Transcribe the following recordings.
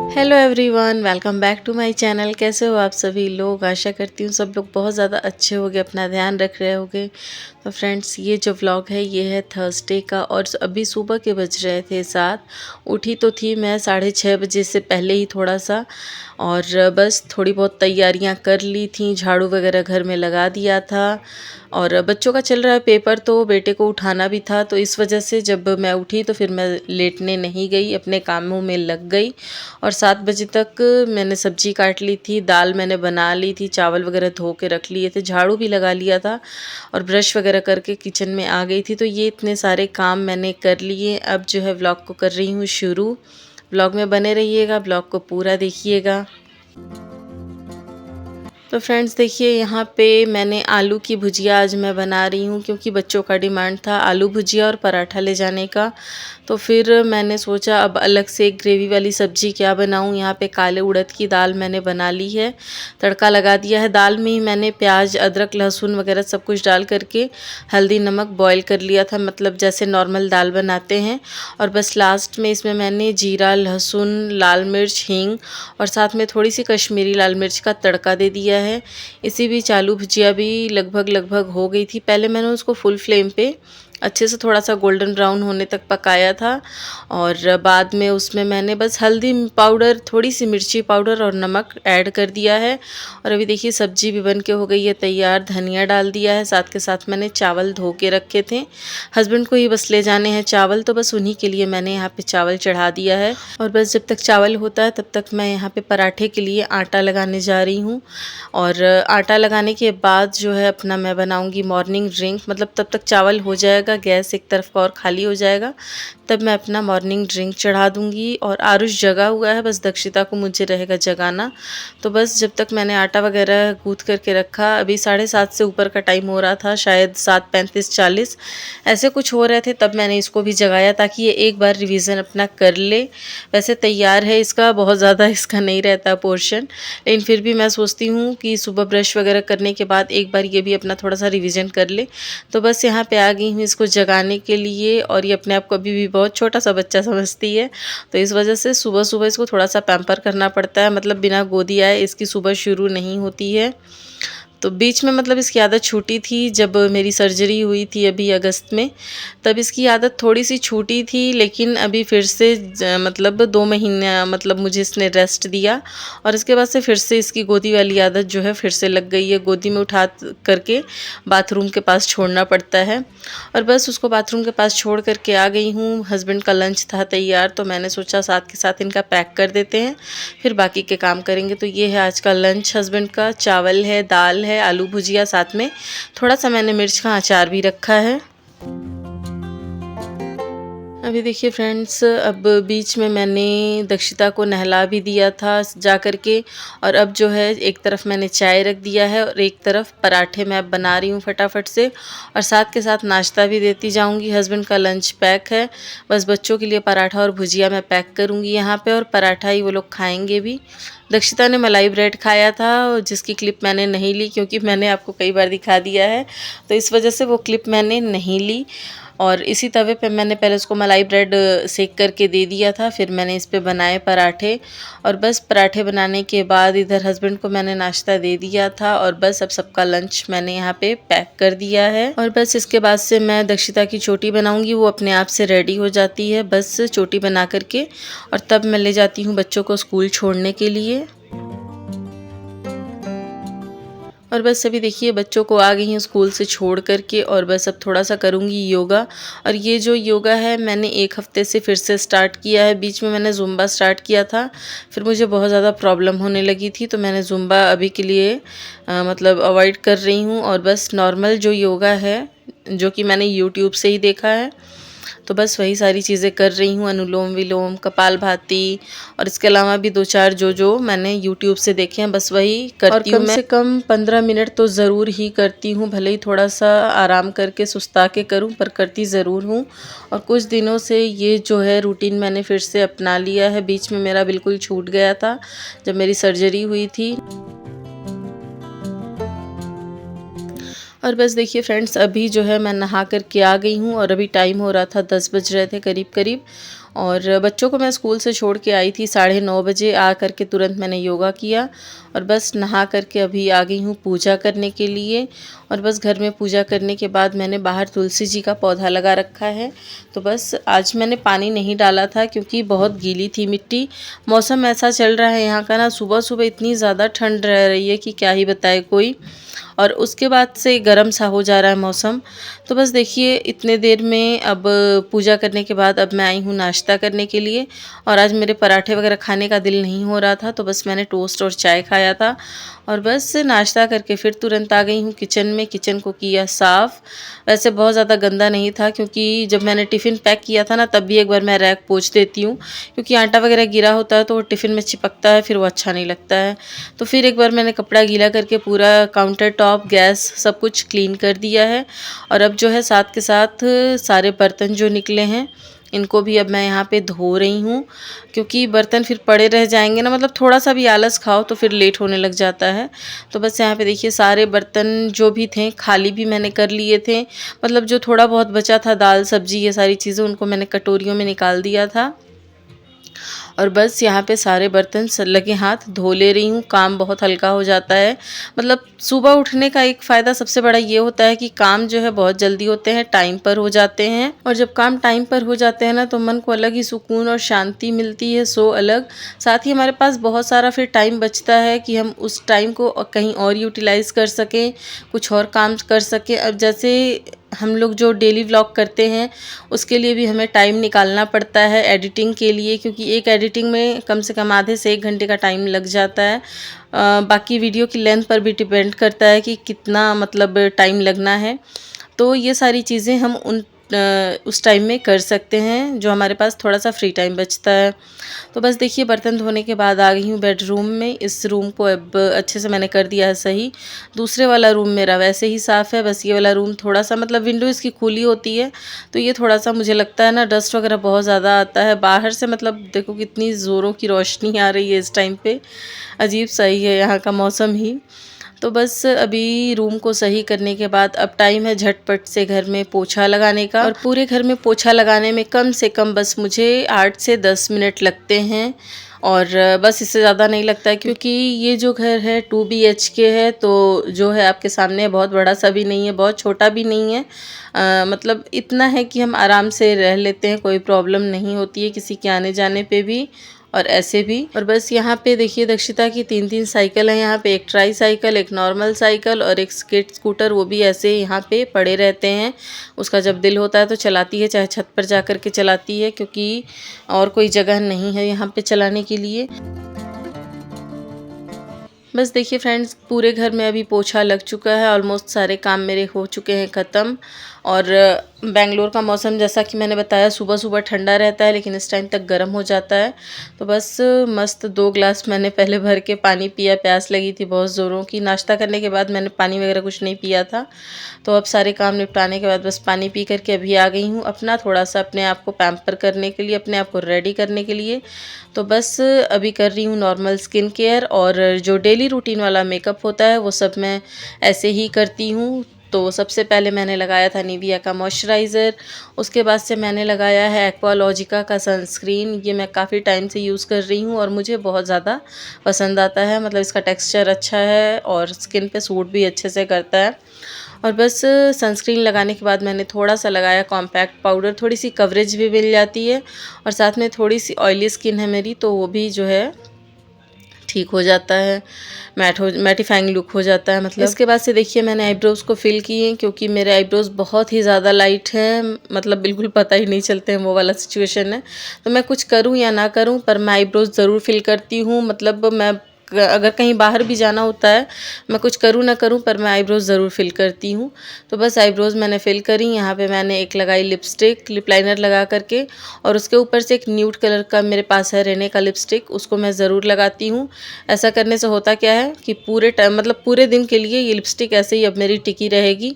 Hello everyone, welcome back to my channel. कैसे हो आप सभी लोग? आशा करती हूँ सब लोग बहुत ज़्यादा अच्छे होंगे, अपना ध्यान रख रहे होंगे। तो फ्रेंड्स, ये जो व्लॉग है ये है थर्सडे का और अभी सुबह के बज रहे थे 7। उठी तो थी मैं 6:30 बजे से पहले ही थोड़ा सा, और बस थोड़ी बहुत तैयारियां कर ली थी, झाड़ू वगैरह घर में लगा दिया था। और बच्चों का चल रहा है पेपर, तो बेटे को उठाना भी था, तो इस वजह से जब मैं उठी तो फिर मैं लेटने नहीं गई, अपने कामों में लग गई। और 7 बजे तक मैंने सब्जी काट ली थी, दाल मैंने बना ली थी, चावल वगैरह धो के रख लिए थे, झाड़ू भी लगा लिया था और ब्रश वगैरह करके किचन में आ गई थी। तो ये इतने सारे काम मैंने कर लिए। अब जो है व्लॉग को कर रही हूँ शुरू। व्लॉग में बने रहिएगा, व्लॉग को पूरा देखिएगा। तो फ्रेंड्स देखिए, यहाँ पे मैंने आलू की भुजिया आज मैं बना रही हूँ, क्योंकि बच्चों का डिमांड था आलू भुजिया और पराठा ले जाने का। तो फिर मैंने सोचा अब अलग से एक ग्रेवी वाली सब्ज़ी क्या बनाऊँ। यहाँ पे काले उड़द की दाल मैंने बना ली है, तड़का लगा दिया है। दाल में ही मैंने प्याज, अदरक, लहसुन वगैरह सब कुछ डाल करके हल्दी नमक बॉईल कर लिया था, मतलब जैसे नॉर्मल दाल बनाते हैं। और बस लास्ट में इसमें मैंने जीरा, लहसुन, लाल मिर्च, हींग और साथ में थोड़ी सी कश्मीरी लाल मिर्च का तड़का दे दिया है। इसी बीच आलू भुजिया भी लगभग हो गई थी। पहले मैंने उसको फुल फ्लेम पे अच्छे से थोड़ा सा गोल्डन ब्राउन होने तक पकाया था, और बाद में उसमें मैंने बस हल्दी पाउडर, थोड़ी सी मिर्ची पाउडर और नमक ऐड कर दिया है। और अभी देखिए सब्जी भी बन के हो गई है तैयार, धनिया डाल दिया है। साथ के साथ मैंने चावल धो के रखे थे, हस्बैंड को ही बस ले जाने हैं चावल, तो बस उन्हीं के लिए मैंने यहाँ पे चावल चढ़ा दिया है। और बस जब तक चावल होता है तब तक मैं यहाँ पे पराठे के लिए आटा लगाने जा रही हूँ। और आटा लगाने के बाद जो है अपना मैं बनाऊँगी मॉर्निंग ड्रिंक, मतलब तब तक चावल हो जाएगा, गैस एक तरफ का और खाली हो जाएगा, तब मैं अपना मॉर्निंग ड्रिंक चढ़ा दूँगी। और आरुष जगा हुआ है, बस दक्षिता को मुझे रहेगा जगाना। तो बस जब तक मैंने आटा वगैरह गूँथ करके रखा, अभी 7:30 से ऊपर का टाइम हो रहा था, शायद 7:35-40 ऐसे कुछ हो रहे थे, तब मैंने इसको भी जगाया ताकि ये एक बार रिवीजन अपना कर ले। वैसे तैयार है, इसका बहुत ज़्यादा इसका नहीं रहता पोर्शन, लेकिन फिर भी मैं सोचती हूँ कि सुबह ब्रश वगैरह करने के बाद एक बार ये भी अपना थोड़ा सा रिवीजन कर ले। तो बस यहाँ पे आ गई हूँ इसको जगाने के लिए, और ये अपने आप को अभी भी बहुत छोटा सा बच्चा समझती है, तो इस वजह से सुबह सुबह इसको थोड़ा सा पैम्पर करना पड़ता है, मतलब बिना गोदी आए इसकी सुबह शुरू नहीं होती है। तो बीच में मतलब इसकी आदत छूटी थी, जब मेरी सर्जरी हुई थी अभी अगस्त में, तब इसकी आदत थोड़ी सी छूटी थी, लेकिन अभी फिर से मतलब 2 महीने मतलब मुझे इसने रेस्ट दिया, और इसके बाद से फिर से इसकी गोदी वाली आदत जो है फिर से लग गई है। गोदी में उठा करके बाथरूम के पास छोड़ना पड़ता है, और बस उसको बाथरूम के पास छोड़ करके आ गई हूँ। हस्बैंड का लंच था तैयार, तो मैंने सोचा साथ के साथ इनका पैक कर देते हैं, फिर बाकी के काम करेंगे। तो ये है आज का लंच हस्बैंड का, चावल है, दाल है, आलू भुजिया, साथ में थोड़ा सा मैंने मिर्च का अचार भी रखा है। अभी देखिए फ्रेंड्स, अब बीच में मैंने दक्षिता को नहला भी दिया था जा कर के, और अब जो है एक तरफ मैंने चाय रख दिया है और एक तरफ पराठे मैं अब बना रही हूँ फटाफट से, और साथ के साथ नाश्ता भी देती जाऊँगी। हस्बैंड का लंच पैक है, बस बच्चों के लिए पराठा और भुजिया मैं पैक करूँगी यहाँ पे, और पराठा ही वो लोग खाएँगे भी। दक्षिता ने मलाई ब्रेड खाया था, जिसकी क्लिप मैंने नहीं ली, क्योंकि मैंने आपको कई बार दिखा दिया है, तो इस वजह से वो क्लिप मैंने नहीं ली। और इसी तवे पे मैंने पहले उसको मलाई ब्रेड सेक करके दे दिया था, फिर मैंने इस पे बनाए पराठे, और बस पराठे बनाने के बाद इधर हस्बैंड को मैंने नाश्ता दे दिया था, और बस अब सबका लंच मैंने यहाँ पे पैक कर दिया है। और बस इसके बाद से मैं दक्षिता की चोटी बनाऊंगी, वो अपने आप से रेडी हो जाती है बस चोटी बना करके, और तब मैं ले जाती हूँ बच्चों को स्कूल छोड़ने के लिए। और बस अभी देखिए बच्चों को आ गई हूँ स्कूल से छोड़ करके, और बस अब थोड़ा सा करूँगी योगा। और ये जो योगा है मैंने 1 हफ्ते से फिर से स्टार्ट किया है। बीच में मैंने ज़ुम्बा स्टार्ट किया था, फिर मुझे बहुत ज़्यादा प्रॉब्लम होने लगी थी, तो मैंने ज़ुम्बा अभी के लिए मतलब अवॉइड कर रही हूँ, और बस नॉर्मल जो योगा है जो कि मैंने यूट्यूब से ही देखा है, तो बस वही सारी चीज़ें कर रही हूँ, अनुलोम विलोम, कपालभाति, और इसके अलावा भी 2-4 जो मैंने यूट्यूब से देखे हैं बस वही करती हूँ। कम से कम 15 मिनट तो ज़रूर ही करती हूँ, भले ही थोड़ा सा आराम करके सुस्ता के करूँ, पर करती ज़रूर हूँ। और कुछ दिनों से ये जो है रूटीन मैंने फिर से अपना लिया है, बीच में मेरा बिल्कुल छूट गया था जब मेरी सर्जरी हुई थी। और बस देखिए फ्रेंड्स, अभी जो है मैं नहा कर के आ गई हूँ, और अभी टाइम हो रहा था 10 बज रहे थे करीब करीब, और बच्चों को मैं स्कूल से छोड़ के आई थी 9:30 बजे। आ करके तुरंत मैंने योगा किया और बस नहा करके अभी आ गई हूँ पूजा करने के लिए। और बस घर में पूजा करने के बाद मैंने बाहर तुलसी जी का पौधा लगा रखा है। तो बस आज मैंने पानी नहीं डाला था क्योंकि बहुत गीली थी मिट्टी। मौसम ऐसा चल रहा है यहाँ का ना, सुबह सुबह इतनी ज़्यादा ठंड रह रही है कि क्या ही बताए कोई, और उसके बाद से गर्म सा हो जा रहा है मौसम। तो बस देखिए इतने देर में अब पूजा करने के बाद अब मैं आई हूँ नाश्ता करने के लिए। और आज मेरे पराठे वगैरह खाने का दिल नहीं हो रहा था, तो बस मैंने टोस्ट और चाय खाया था। और बस नाश्ता करके फिर तुरंत आ गई हूँ किचन में। किचन को किया साफ़। वैसे बहुत ज़्यादा गंदा नहीं था क्योंकि जब मैंने टिफ़िन पैक किया था ना, तब भी एक बार मैं रैक पोंछ देती हूँ क्योंकि आटा वगैरह गिरा होता है तो वो टिफ़िन में चिपकता है, फिर वो अच्छा नहीं लगता है। तो फिर एक बार मैंने कपड़ा गीला करके पूरा काउंटर टॉप, गैस सब कुछ क्लीन कर दिया है। और अब जो है साथ के साथ सारे बर्तन जो निकले हैं इनको भी अब मैं यहाँ पे धो रही हूँ क्योंकि बर्तन फिर पड़े रह जाएंगे ना, मतलब थोड़ा सा भी आलस खाओ तो फिर लेट होने लग जाता है। तो बस यहाँ पे देखिए सारे बर्तन जो भी थे खाली भी मैंने कर लिए थे, मतलब जो थोड़ा बहुत बचा था दाल सब्जी ये सारी चीज़ें उनको मैंने कटोरियों में निकाल दिया था। और बस यहाँ पे सारे बर्तन लगे हाथ धो ले रही हूँ। काम बहुत हल्का हो जाता है। मतलब सुबह उठने का एक फ़ायदा सबसे बड़ा ये होता है कि काम जो है बहुत जल्दी होते हैं, टाइम पर हो जाते हैं। और जब काम टाइम पर हो जाते हैं ना तो मन को अलग ही सुकून और शांति मिलती है, सो अलग। साथ ही हमारे पास बहुत सारा फिर टाइम बचता है कि हम उस टाइम को कहीं और यूटिलाइज़ कर सकें, कुछ और काम कर सकें। अब जैसे हम लोग जो डेली व्लॉग करते हैं उसके लिए भी हमें टाइम निकालना पड़ता है एडिटिंग के लिए, क्योंकि एक एडिटिंग में कम से कम आधे से 1 घंटे का टाइम लग जाता है। बाकी वीडियो की लेंथ पर भी डिपेंड करता है कि कितना मतलब टाइम लगना है। तो ये सारी चीज़ें हम उस टाइम में कर सकते हैं जो हमारे पास थोड़ा सा फ्री टाइम बचता है। तो बस देखिए बर्तन धोने के बाद आ गई हूँ बेडरूम में। इस रूम को अब अच्छे से मैंने कर दिया है सही। दूसरे वाला रूम मेरा वैसे ही साफ़ है, बस ये वाला रूम थोड़ा सा मतलब विंडो इसकी खुली होती है तो ये थोड़ा सा मुझे लगता है ना डस्ट वगैरह बहुत ज़्यादा आता है बाहर से। मतलब देखो कितनी ज़ोरों की रोशनी आ रही है इस टाइम पे, अजीब सा ही है यहाँ का मौसम ही। तो बस अभी रूम को सही करने के बाद अब टाइम है झटपट से घर में पोछा लगाने का। और पूरे घर में पोछा लगाने में कम से कम बस मुझे 8 से 10 मिनट लगते हैं, और बस इससे ज़्यादा नहीं लगता है क्योंकि ये जो घर है 2 BHK है। तो जो है आपके सामने बहुत बड़ा सा भी नहीं है, बहुत छोटा भी नहीं है। मतलब इतना है कि हम आराम से रह लेते हैं, कोई प्रॉब्लम नहीं होती है किसी के आने जाने पे भी और ऐसे भी। और बस यहाँ पे देखिए दक्षिता की 3-3 साइकिल है यहाँ पे, एक ट्राई साइकिल, एक नॉर्मल साइकिल और एक स्किट स्कूटर, वो भी ऐसे यहाँ पे पड़े रहते हैं। उसका जब दिल होता है तो चलाती है, चाहे छत पर जा कर के चलाती है क्योंकि और कोई जगह नहीं है यहाँ पे चलाने के लिए। बस देखिए फ्रेंड्स पूरे घर में अभी पोछा लग चुका है, ऑलमोस्ट सारे काम मेरे हो चुके हैं ख़त्म। और बेंगलोर का मौसम जैसा कि मैंने बताया सुबह सुबह ठंडा रहता है लेकिन इस टाइम तक गर्म हो जाता है। तो बस मस्त 2 ग्लास मैंने पहले भर के पानी पिया, प्यास लगी थी बहुत ज़ोरों की। नाश्ता करने के बाद मैंने पानी वगैरह कुछ नहीं पिया था। तो अब सारे काम निपटाने के बाद बस पानी पी करके अभी आ गई हूँ अपना थोड़ा सा अपने आप को पैम्पर करने के लिए, अपने आप को रेडी करने के लिए। तो बस अभी कर रही हूँ नॉर्मल स्किन केयर, और जो डेली रूटीन वाला मेकअप होता है वो सब मैं ऐसे ही करती हूँ। तो सबसे पहले मैंने लगाया था निविया का मॉइस्चराइज़र, उसके बाद से मैंने लगाया है एक्वालॉजिका का सनस्क्रीन। ये मैं काफ़ी टाइम से यूज़ कर रही हूँ और मुझे बहुत ज़्यादा पसंद आता है, मतलब इसका टेक्सचर अच्छा है और स्किन पे सूट भी अच्छे से करता है। और बस सनस्क्रीन लगाने के बाद मैंने थोड़ा सा लगाया कॉम्पैक्ट पाउडर, थोड़ी सी कवरेज भी मिल जाती है और साथ में थोड़ी सी ऑयली स्किन है मेरी तो वो भी जो है ठीक हो जाता है, मैटिफाइंग लुक हो जाता है मतलब। इसके बाद से देखिए मैंने आईब्रोज़ को फिल किए क्योंकि मेरे आईब्रोज़ बहुत ही ज़्यादा लाइट हैं, मतलब बिल्कुल पता ही नहीं चलते हैं, वो वाला सिचुएशन है। तो मैं कुछ करूं या ना करूं पर मैं आईब्रोज़ ज़रूर फिल करती हूं। मतलब मैं अगर कहीं बाहर भी जाना होता है, मैं कुछ करूँ ना करूँ पर मैं आईब्रोज़ ज़रूर फिल करती हूँ। तो बस आईब्रोज़ मैंने फिल करी। यहाँ पे मैंने एक लगाई लिपस्टिक, लिप लाइनर लगा करके, और उसके ऊपर से एक न्यूड कलर का मेरे पास है रेने का लिपस्टिक, उसको मैं ज़रूर लगाती हूँ। ऐसा करने से होता क्या है कि पूरे टाइम मतलब पूरे दिन के लिए ये लिपस्टिक ऐसे ही अब मेरी टिकी रहेगी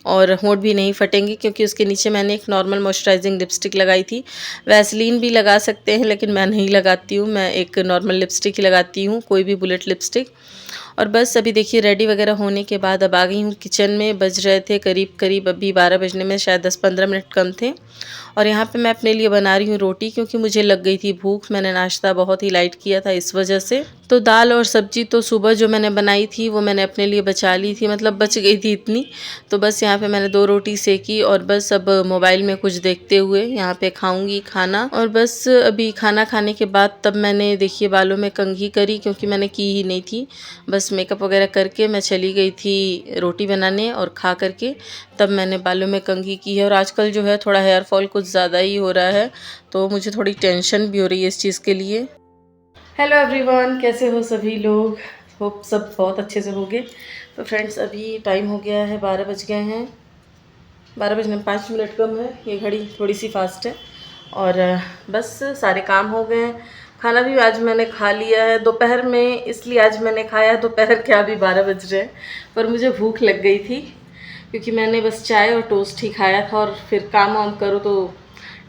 और होंठ भी नहीं फटेंगे, क्योंकि उसके नीचे मैंने एक नॉर्मल मॉइस्चराइजिंग लिपस्टिक लगाई थी। वैसलीन भी लगा सकते हैं लेकिन मैं नहीं लगाती हूँ, मैं एक नॉर्मल लिपस्टिक ही लगाती हूँ, कोई भी बुलेट लिपस्टिक। और बस अभी देखिए रेडी वगैरह होने के बाद अब आ गई हूँ किचन में। बज रहे थे करीब करीब अभी 12 बजने में शायद 10-15 मिनट कम थे। और यहाँ पे मैं अपने लिए बना रही हूँ रोटी, क्योंकि मुझे लग गई थी भूख। मैंने नाश्ता बहुत ही लाइट किया था इस वजह से। तो दाल और सब्जी तो सुबह जो मैंने बनाई थी वो मैंने अपने लिए बचा ली थी, मतलब बच गई थी इतनी। तो बस यहाँ पे मैंने 2 रोटी सेकी और बस अब मोबाइल में कुछ देखते हुए यहाँ पे खाऊंगी खाना। और बस अभी खाना खाने के बाद तब मैंने देखिए बालों में कंघी करी, क्योंकि मैंने की ही नहीं थी। बस मेकअप वगैरह करके मैं चली गई थी रोटी बनाने, और खा करके तब मैंने बालों में कंघी की है। और आजकल जो है थोड़ा हेयर फॉल कुछ ज़्यादा ही हो रहा है, तो मुझे थोड़ी टेंशन भी हो रही है इस चीज़ के लिए। हेलो एवरीवन, कैसे हो सभी लोग? होप सब बहुत अच्छे से होंगे। तो फ्रेंड्स अभी टाइम हो गया है 12 बज गए हैं। 12 बजने में 5 मिनट कम है, ये घड़ी थोड़ी सी फास्ट है। और बस सारे काम हो गए हैं। खाना भी आज मैंने खा लिया है दोपहर में, इसलिए आज मैंने खाया दोपहर के अभी 12 बज रहे हैं, पर मुझे भूख लग गई थी क्योंकि मैंने बस चाय और टोस्ट ही खाया था। और फिर काम वाम करो तो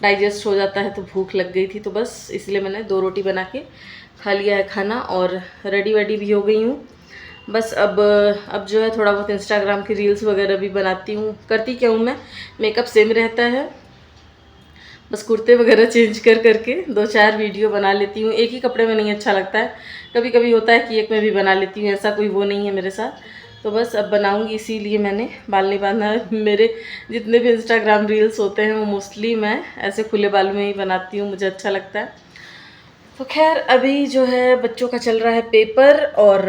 डाइजेस्ट हो जाता है, तो भूख लग गई थी, तो बस इसलिए मैंने 2 रोटी बना के खा लिया है खाना। और रेडी वेडी भी हो गई हूँ। बस अब जो है थोड़ा बहुत इंस्टाग्राम की रील्स वगैरह भी बनाती हूँ। करती क्या हूँ मैं, मेकअप सेम रहता है, बस कुर्ते वगैरह चेंज कर करके 2-4 वीडियो बना लेती हूँ। एक ही कपड़े में नहीं अच्छा लगता है, कभी कभी होता है कि एक में भी बना लेती हूँ, ऐसा कोई वो नहीं है मेरे साथ। तो बस अब बनाऊँगी, इसीलिए मैंने बाल नहीं बांधा है। मेरे जितने भी इंस्टाग्राम रील्स होते हैं वो मोस्टली मैं ऐसे खुले बालों में ही बनाती हूँ, मुझे अच्छा लगता है। तो खैर अभी जो है बच्चों का चल रहा है पेपर, और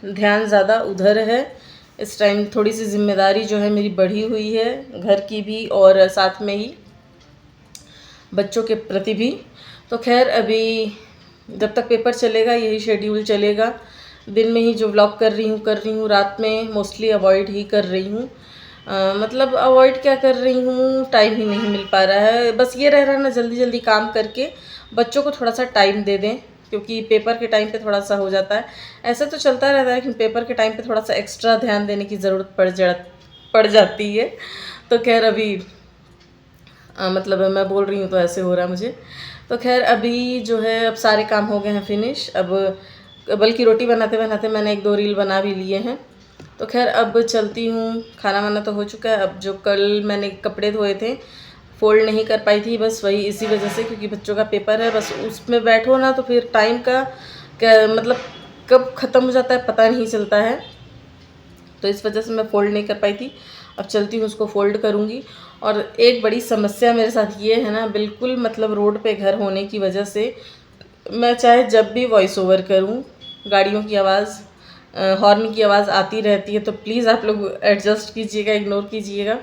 ध्यान ज़्यादा उधर है इस टाइम। थोड़ी सी जिम्मेदारी जो है मेरी बढ़ी हुई है, घर की भी और साथ में ही बच्चों के प्रति भी। तो खैर अभी जब तक पेपर चलेगा यही शेड्यूल चलेगा। दिन में ही जो व्लॉग कर रही हूँ, रात में मोस्टली अवॉइड ही कर रही हूँ। मतलब अवॉइड क्या कर रही हूँ, टाइम ही नहीं मिल पा रहा है। बस ये रह रहा है ना, जल्दी जल्दी काम करके बच्चों को थोड़ा सा टाइम दे दें, क्योंकि पेपर के टाइम पे थोड़ा सा हो जाता है। ऐसे तो चलता रहता है, लेकिन पेपर के टाइम पे थोड़ा सा एक्स्ट्रा ध्यान देने की ज़रूरत पड़ जाती है। तो खैर अभी मतलब मैं बोल रही हूँ तो ऐसे हो रहा है मुझे। तो खैर अभी जो है अब सारे काम हो गए हैं फिनिश। अब बल्कि रोटी बनाते बनाते मैंने 1-2 रील बना भी लिए हैं। तो खैर अब चलती हूँ, खाना वाना तो हो चुका है। अब जो कल मैंने कपड़े धोए थे, फ़ोल्ड नहीं कर पाई थी, बस वही इसी वजह से, क्योंकि बच्चों का पेपर है। बस उसमें बैठो ना तो फिर टाइम का क्या मतलब कब ख़त्म हो जाता है पता नहीं चलता है, तो इस वजह से मैं फ़ोल्ड नहीं कर पाई थी। अब चलती हूँ उसको फ़ोल्ड करूँगी। और एक बड़ी समस्या मेरे साथ ये है ना, बिल्कुल मतलब रोड पे घर होने की वजह से मैं चाहे जब भी वॉइस ओवर करूँ, गाड़ियों की आवाज़, हॉर्न की आवाज़ आती रहती है। तो प्लीज़ आप लोग एडजस्ट कीजिएगा, इग्नोर कीजिएगा।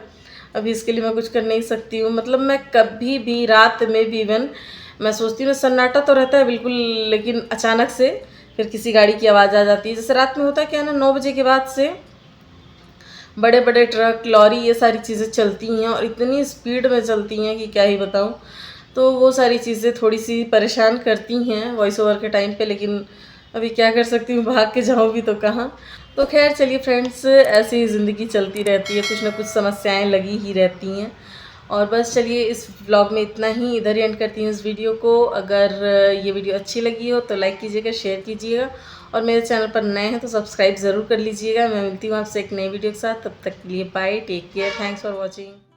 अभी इसके लिए मैं कुछ कर नहीं सकती हूँ। मतलब मैं कभी भी रात में भी इवन मैं सोचती हूँ सन्नाटा तो रहता है बिल्कुल, लेकिन अचानक से फिर किसी गाड़ी की आवाज़ आ जाती है। जैसे रात में होता है क्या ना, 9 बजे के बाद से बड़े बड़े ट्रक, लॉरी, ये सारी चीज़ें चलती हैं और इतनी स्पीड में चलती हैं कि क्या ही बताऊं। तो वो सारी चीज़ें थोड़ी सी परेशान करती हैं वॉइस ओवर के टाइम पे, लेकिन अभी क्या कर सकती हूँ, भाग के जाऊँ भी तो कहाँ। तो खैर चलिए फ्रेंड्स, ऐसी ही ज़िंदगी चलती रहती है, कुछ ना कुछ समस्याएं लगी ही रहती हैं। और बस चलिए इस व्लॉग में इतना ही, इधर ही एंड करती हूँ इस वीडियो को। अगर ये वीडियो अच्छी लगी हो तो लाइक कीजिएगा, शेयर कीजिएगा, और मेरे चैनल पर नए हैं तो सब्सक्राइब ज़रूर कर लीजिएगा। मैं मिलती हूँ आपसे एक नई वीडियो के साथ, तब तक के लिए bye, take care, thanks for watching.